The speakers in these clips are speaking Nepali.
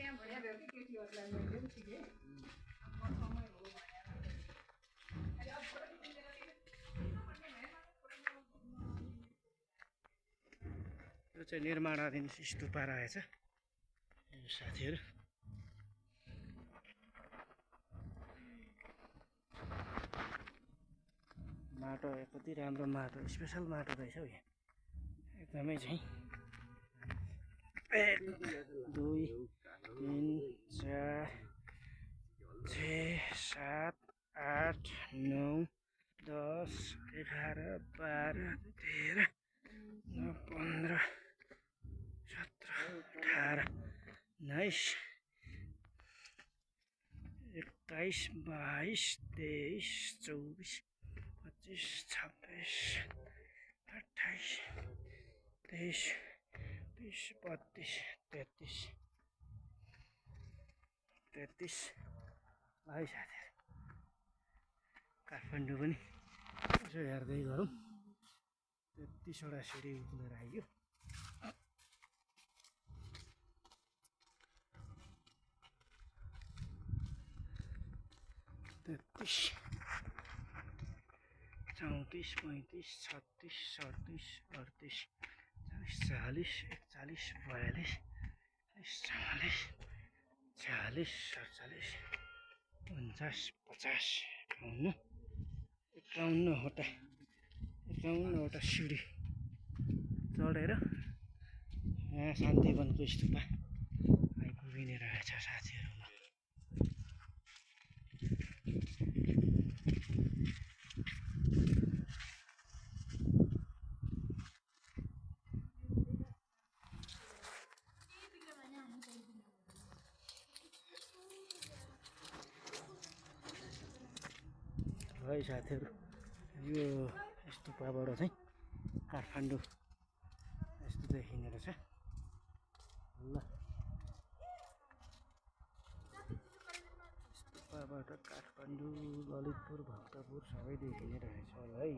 यो चाहिँ निर्माणाधीन स्तूपा रहेछ साथीहरू। माटो कति राम्रो माटो, स्पेशल माटो रहेछ हौ यहाँ एकदमै चाहिँ। 1 2 3 4 6 7 8 9 10 11 12 13 15 17 18 19 21 22 23 24 25 26 28 23 30 32 33 33 है साथीहरू। काठमाडौँ पनि यसो हेर्दै गरौँ। 33 वटा सिडी उक्लेर आइयो। 33 34 35 36 37 38 40 41 42 44 46 47 49 50 51 वटा सिडी चढेर यहाँ शान्तिवनको स्तूपा आइपुगिने रहेछ साथीहरू। है साथीहरू, यो स्तूपाबाट चाहिँ काठमाडौँ यस्तो देखिने रहेछ ल। स्तूपाबाट काठमाडौँ, ललितपुर, भक्तपुर सबै देखिने रहेछ है।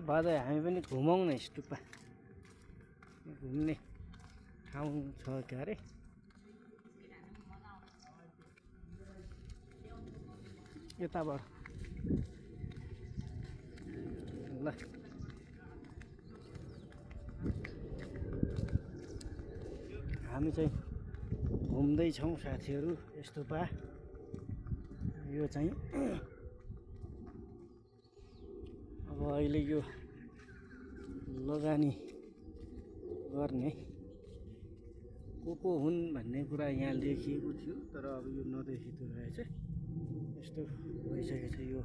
बाजा हामी पनि घुमाउँ न स्तूपा, घुम्ने ठाउँ छ क्या अरे। यताबाट ल हामी चाहिँ घुम्दैछौँ साथीहरू स्तूपा। यो चाहिँ अब अहिले यो लगानी गर्ने को हुन् भन्ने कुरा यहाँ लेखिएको थियो, तर अब यो नदेखिँदो रहेछ। यस्तो भइसकेको छ यो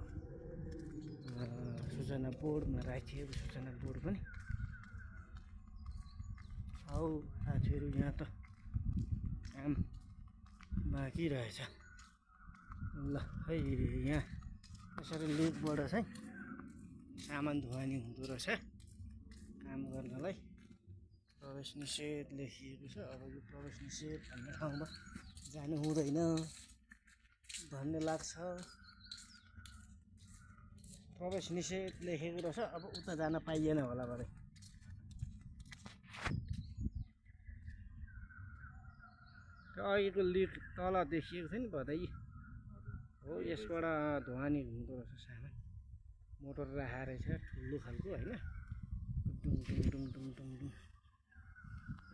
सूचना बोर्डमा राखिएको सूचना बोर्ड पनि। हौ साथीहरू, यहाँ त काम बाँकी रहेछ ल है। यहाँ यसरी लिकबाट चाहिँ सामान धुवानी हुँदो रहेछ। काम गर्नलाई प्रवेश निषेध लेखिएको छ। अब यो प्रवेश निषेध भन्ने ठाउँमा जानु हुँदैन भन्ने लाग्छ। प्रवेश निषेध लेखेको रहेछ, अब उता जान पाइएन होला भरे। त्यो अघिको लिक तल देखिएको थियो नि भदै हो, यसबाट धुवानी हुँदो रहेछ सामान। मोटर राखेको रहेछ ठुलो खालको होइन, डुङ डुङ डुङ डुङ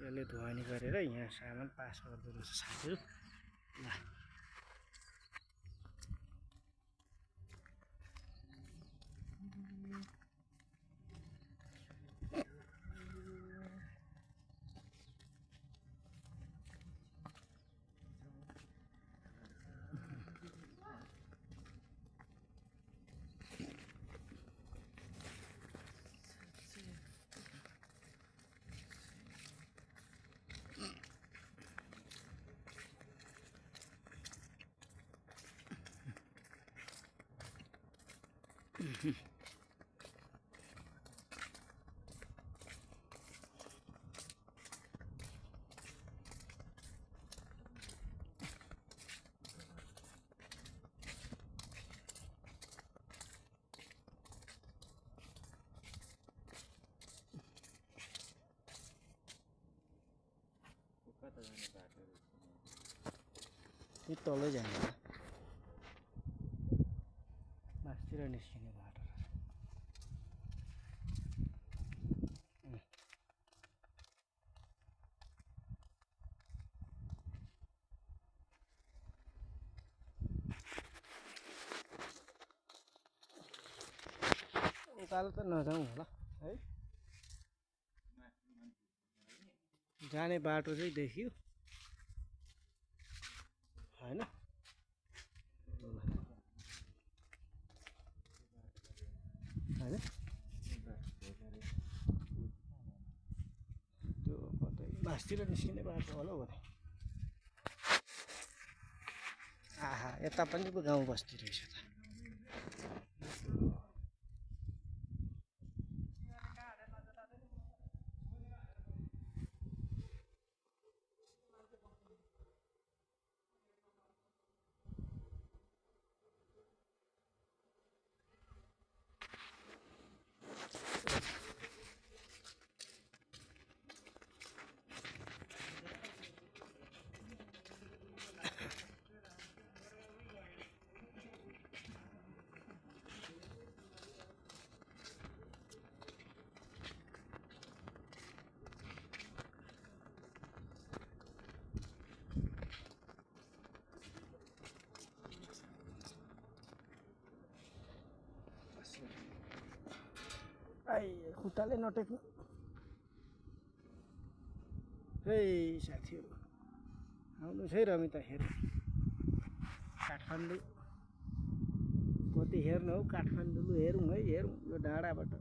यसले ध्वनि गरेर यहाँ सामान पास गर्दो रहेछ साथीहरू। ल यो तलै जाने होला मास्तिर निस्किने बाटो। उकालो त नजाउँ होला है, जाने बाटो चाहिँ देखियो होइन। होइन त्यो कतै मास्तिर निस्किने बाटो होला हौ भने। आहा यता पनि पो गाउँ बस्ती रहेछ त। आई खुट्टाले नटेक्नु है साथीहरू। आउनुहोस् है रमिता हेर्नु काठमाडौँ कति हेर्नु हौ, काठमाडौँ हेरौँ है, हेरौँ यो डाँडाबाट।